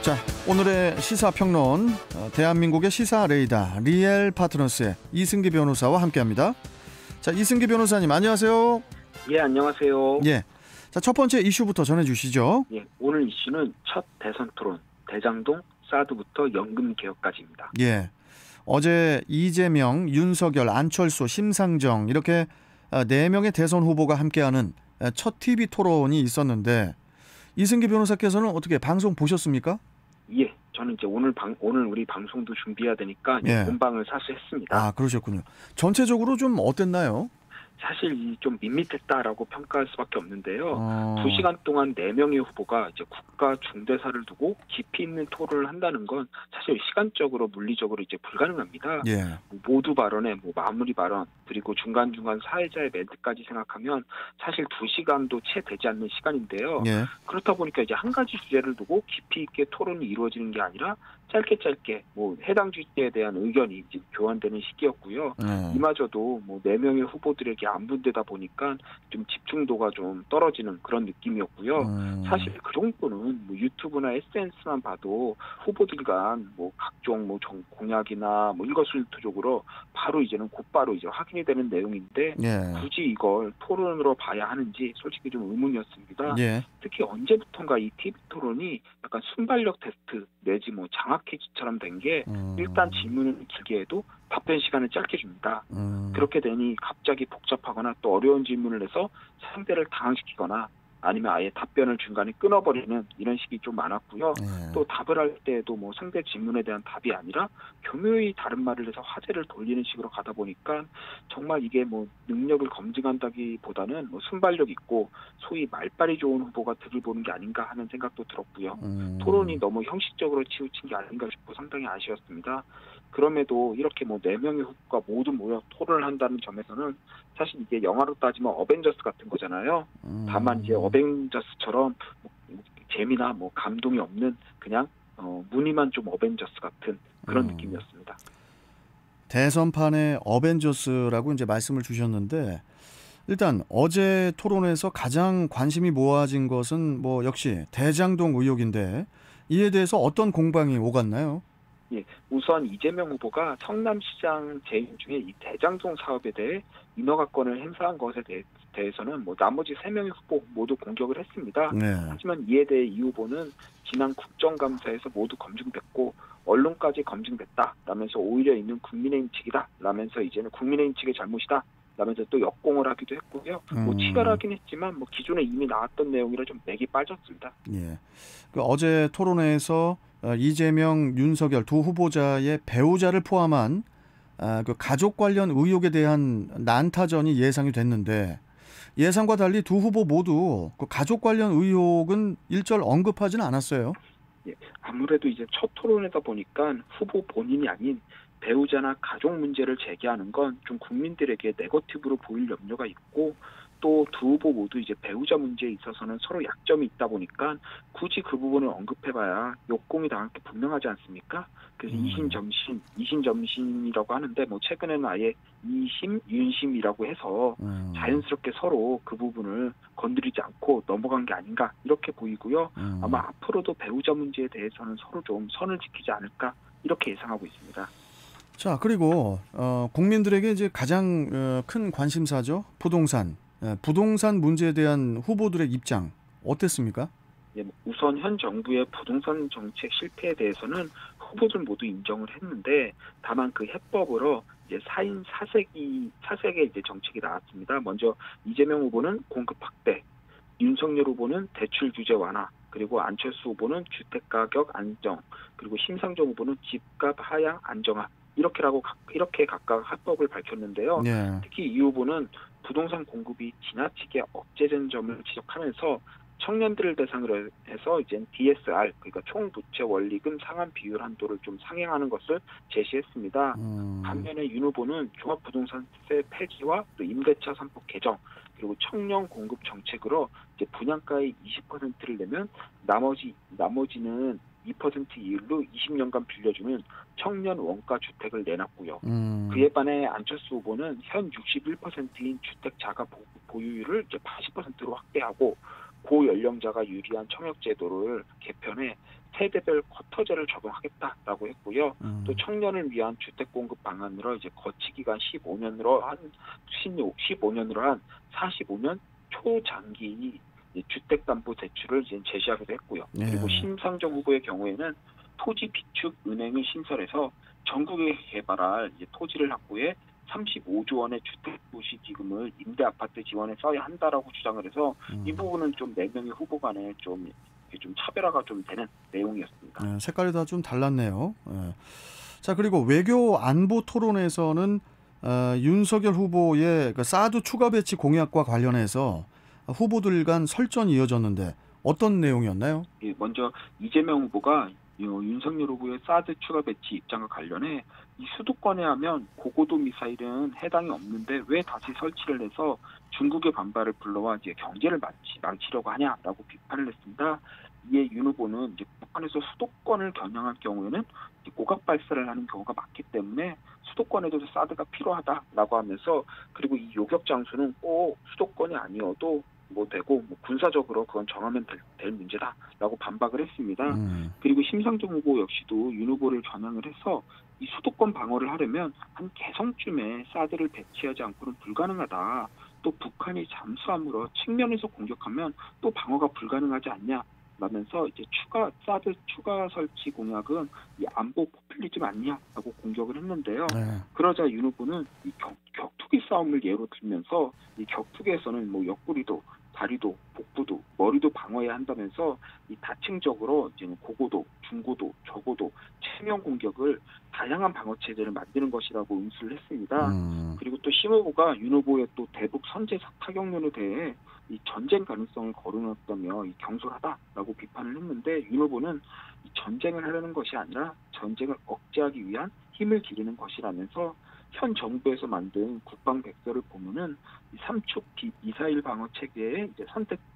자, 오늘의 시사평론, 대한민국의 시사 레이더 리엘 파트너스의 이승기 변호사와 함께합니다. 자, 이승기 변호사님 안녕하세요. 예, 안녕하세요. 예, 자, 첫 번째 이슈부터 전해주시죠. 예, 오늘 이슈는 첫 대선 토론, 대장동, 사드부터 연금 개혁까지입니다. 예, 어제 이재명, 윤석열, 안철수, 심상정 이렇게 4명의 대선 후보가 함께하는 첫 TV 토론이 있었는데 이승기 변호사께서는 어떻게 방송 보셨습니까? 예, 저는 이제 오늘 우리 방송도 준비해야 되니까 예. 본방을 사수했습니다. 아, 그러셨군요. 전체적으로 좀 어땠나요? 사실 좀 밋밋했다라고 평가할 수밖에 없는데요. 2시간 어, 동안 4명의 후보가 이제 국가 중대사를 두고 깊이 있는 토론을 한다는 건 사실 시간적으로 물리적으로 이제 불가능합니다. 예, 모두 발언의 마무리 발언 그리고 중간중간 사회자의 멘트까지 생각하면 사실 2시간도 채 되지 않는 시간인데요. 예, 그렇다 보니까 이제 한 가지 주제를 두고 깊이 있게 토론이 이루어지는 게 아니라 짧게 해당 주제에 대한 의견이 이제 교환되는 시기였고요. 이마저도 4명의 후보들에게 안분되다 보니까 좀 집중도가 좀 떨어지는 그런 느낌이었고요. 사실 그 정도는 유튜브나 SNS만 봐도 후보들 간 각종 공약이나 일거수일투족으로 바로 이제는 곧바로 이제 확인이 되는 내용인데 예, 굳이 이걸 토론으로 봐야 하는지 솔직히 좀 의문이었습니다. 예, 특히 언제부턴가 이 TV 토론이 약간 순발력 테스트 내지 장학 퀴즈처럼 된 게 일단 질문을 길게 해도 답변 시간을 짧게 줍니다. 그렇게 되니 갑자기 복잡하거나 또 어려운 질문을 해서 상대를 당황시키거나 아니면 아예 답변을 중간에 끊어버리는 이런 식이 좀 많았고요. 예. 또 답을 할 때에도 상대 질문에 대한 답이 아니라 교묘히 다른 말을 해서 화제를 돌리는 식으로 가다 보니까 정말 이게 능력을 검증한다기보다는 순발력 있고 소위 말빨이 좋은 후보가 득을 보는 게 아닌가 하는 생각도 들었고요. 토론이 너무 형식적으로 치우친 게 아닌가 싶고 상당히 아쉬웠습니다. 그럼에도 이렇게 4명의 후보가 모두 모여 토론을 한다는 점에서는 사실 이게 영화로 따지면 어벤져스 같은 거잖아요. 다만 이제 어벤져스처럼 재미나 감동이 없는 그냥 무늬만 좀 어벤져스 같은 그런 느낌이었습니다. 대선판의 어벤져스라고 이제 말씀을 주셨는데 일단 어제 토론에서 가장 관심이 모아진 것은 역시 대장동 의혹인데 이에 대해서 어떤 공방이 오갔나요? 예, 우선 이재명 후보가 성남시장 재임 중에 이 대장동 사업에 대해 인허가권을 행사한 것에 대해서는 나머지 3명의 후보 모두 공격을 했습니다. 네. 하지만 이에 대해 이 후보는 지난 국정감사에서 모두 검증됐고 언론까지 검증됐다 라면서 오히려 있는 국민의힘 측이다 라면서 이제는 국민의힘 측의 잘못이다 라면서 또 역공을 하기도 했고요. 치열하긴 했지만 기존에 이미 나왔던 내용이라 좀 맥이 빠졌습니다. 예. 어제 토론회에서 이재명, 윤석열 두 후보자의 배우자를 포함한 그 가족 관련 의혹에 대한 난타전이 예상이 됐는데 예상과 달리 두 후보 모두 그 가족 관련 의혹은 일절 언급하지는 않았어요. 예, 아무래도 이제 첫 토론이다 보니까 후보 본인이 아닌 배우자나 가족 문제를 제기하는 건 좀 국민들에게 네거티브로 보일 염려가 있고 또 두 후보 모두 이제 배우자 문제에 있어서는 서로 약점이 있다 보니까 굳이 그 부분을 언급해봐야 역공이 당할 게 분명하지 않습니까? 그래서 이심점심이라고 하는데 최근에는 아예 이심, 윤심이라고 해서 자연스럽게 서로 그 부분을 건드리지 않고 넘어간 게 아닌가 이렇게 보이고요. 아마 앞으로도 배우자 문제에 대해서는 서로 좀 선을 지키지 않을까 이렇게 예상하고 있습니다. 자, 그리고 국민들에게 이제 가장 큰 관심사죠. 부동산. 부동산 문제에 대한 후보들의 입장 어땠습니까? 예, 우선 현 정부의 부동산 정책 실패에 대해서는 후보들 모두 인정을 했는데 다만 그 해법으로 이제 4인 4색의 이제 정책이 나왔습니다. 먼저 이재명 후보는 공급 확대, 윤석열 후보는 대출 규제 완화, 그리고 안철수 후보는 주택 가격 안정, 그리고 심상정 후보는 집값 하향 안정화. 이렇게 각각 합법을 밝혔는데요. 네. 특히 이 후보는 부동산 공급이 지나치게 억제된 점을 지적하면서 청년들을 대상으로 해서 이제 DSR, 그러니까 총부채 원리금 상환 비율 한도를 좀 상향하는 것을 제시했습니다. 반면에 윤 후보는 종합부동산세 폐지와 또 임대차 3법 개정, 그리고 청년 공급 정책으로 이제 분양가의 20%를 내면 나머지는 2% 이율로 20년간 빌려주는 청년 원가 주택을 내놨고요. 그에 반해 안철수 후보는 현 61%인 주택 자가 보유율을 이제 80%로 확대하고 고연령자가 유리한 청약제도를 개편해 세대별 쿼터제를 적용하겠다라고 했고요. 또 청년을 위한 주택 공급 방안으로 이제 거치 기간 15년으로 한 45년 초장기 주택담보대출을 이제 제시하기도 했고요. 그리고 심상정 후보의 경우에는 토지 비축 은행을 신설해서 전국에 개발할 이제 토지를 확보해 35조 원의 주택도시기금을 임대 아파트 지원에 써야 한다라고 주장을 해서 이 부분은 좀 4명의 후보 간에 좀 차별화가 좀 되는 내용이었습니다. 색깔이 다 좀 달랐네요. 자, 그리고 외교 안보 토론에서는 윤석열 후보의 그 사드 추가 배치 공약과 관련해서 후보들 간 설전이 이어졌는데 어떤 내용이었나요? 예, 먼저 이재명 후보가 윤석열 후보의 사드 추가 배치 입장과 관련해 이 수도권에 하면 고고도 미사일은 해당이 없는데 왜 다시 설치를 해서 중국의 반발을 불러와 이제 경제를 망치려고 하냐라고 비판을 했습니다. 이에 윤 후보는 이제 북한에서 수도권을 겨냥할 경우에는 고각 발사를 하는 경우가 많기 때문에 수도권에도 사드가 필요하다라고 하면서 그리고 이 요격 장소는 꼭 수도권이 아니어도 되고 군사적으로 그건 정하면 될 문제다라고 반박을 했습니다. 그리고 심상정 후보 역시도 윤 후보를 겨냥을 해서 이 수도권 방어를 하려면 한 개성쯤에 사드를 배치하지 않고는 불가능하다. 또 북한이 잠수함으로 측면에서 공격하면 또 방어가 불가능하지 않냐. 라면서 이제 사드 추가 설치 공약은 이 안보 포퓰리즘 아니냐라고 공격을 했는데요. 그러자 윤 후보는 이 격투기 싸움을 예로 들면서 이 격투기에서는 옆구리도 다리도 복부도 머리도 방어해야 한다면서 이 다층적으로 이제 고고도, 중고도, 저고도 체면 공격을 다양한 방어 체제를 만드는 것이라고 응수를 했습니다. 그리고 또 심 후보가 윤 후보의 또 대북 선제 타격론에 대해 이 전쟁 가능성을 거론했다며 이 경솔하다라고 비판을 했는데 윤 후보는 이 전쟁을 하려는 것이 아니라 전쟁을 억제하기 위한 힘을 기르는 것이라면서 현 정부에서 만든 국방 백서를 보면은 이 삼축 미사일 방어 체계의 이제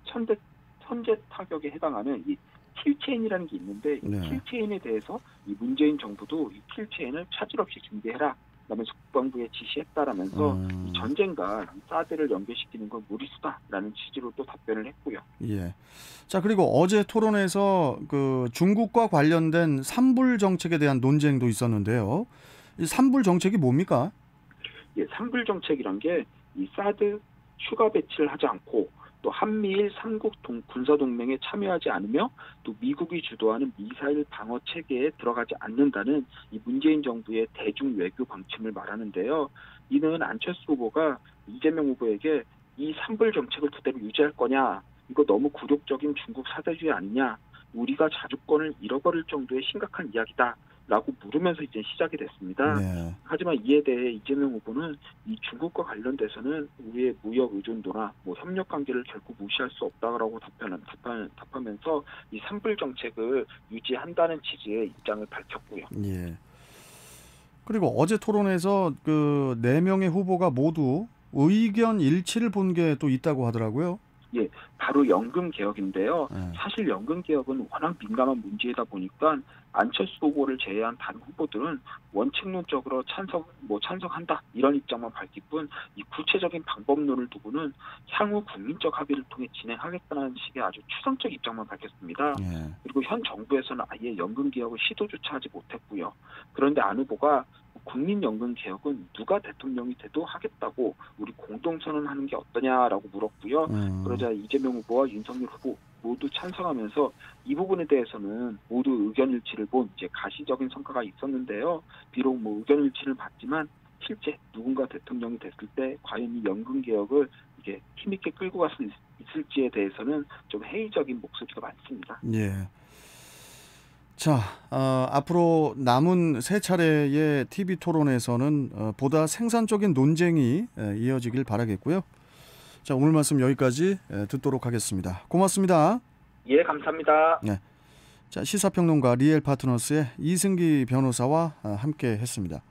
선제 타격에 해당하는 이 킬체인이라는 게 있는데 이 킬체인에 대해서 이 문재인 정부도 이 킬체인을 차질 없이 준비해라. 라면서 국방부에 지시했다라면서 이 전쟁과 이 사드를 연계시키는 건 무리수다라는 취지로 또 답변을 했고요. 예. 자, 그리고 어제 토론에서 그 중국과 관련된 산불 정책에 대한 논쟁도 있었는데요. 이 산불 정책이 뭡니까? 예, 산불 정책이란 게 이 사드 추가 배치를 하지 않고 또 한미일 3국 군사동맹에 참여하지 않으며 또 미국이 주도하는 미사일 방어 체계에 들어가지 않는다는 이 문재인 정부의 대중 외교 방침을 말하는데요. 이는 안철수 후보가 이재명 후보에게 이 산불 정책을 그대로 유지할 거냐, 이거 너무 굴욕적인 중국 사대주의 아니냐, 우리가 자주권을 잃어버릴 정도의 심각한 이야기다. 라고 물으면서 이제 시작이 됐습니다. 하지만 이에 대해 이재명 후보는 이 중국과 관련돼서는 우리의 무역 의존도나 협력 관계를 결코 무시할 수 없다라고 답하면서 이 산불 정책을 유지한다는 취지의 입장을 밝혔고요. 예. 그리고 어제 토론에서 그 4명의 후보가 모두 의견 일치를 본 게 또 있다고 하더라고요. 예, 바로 연금 개혁인데요. 사실 연금 개혁은 워낙 민감한 문제이다 보니까 안철수 후보를 제외한 다른 후보들은 원칙론적으로 찬성한다 이런 입장만 밝힐 뿐 이 구체적인 방법론을 두고는 향후 국민적 합의를 통해 진행하겠다는 식의 아주 추상적 입장만 밝혔습니다. 그리고 현 정부에서는 아예 연금 개혁을 시도조차 하지 못했고요. 그런데 안 후보가 국민연금 개혁은 누가 대통령이 돼도 하겠다고 우리 공동선언하는 게 어떠냐라고 물었고요. 그러자 이재명 후보와 윤석열 후보 모두 찬성하면서 이 부분에 대해서는 모두 의견 일치를 본 이제 가시적인 성과가 있었는데요. 비록 의견 일치를 봤지만 실제 누군가 대통령이 됐을 때 과연 이 연금 개혁을 이게 힘있게 끌고 갈 수 있을지에 대해서는 좀 회의적인 목소리가 많습니다. 예. 자, 앞으로 남은 3차례의 TV 토론에서는 보다 생산적인 논쟁이 이어지길 바라겠고요. 자, 오늘 말씀 여기까지 듣도록 하겠습니다. 고맙습니다. 예, 감사합니다. 네. 자, 시사평론가 리엘파트너스의 이승기 변호사와 함께 했습니다.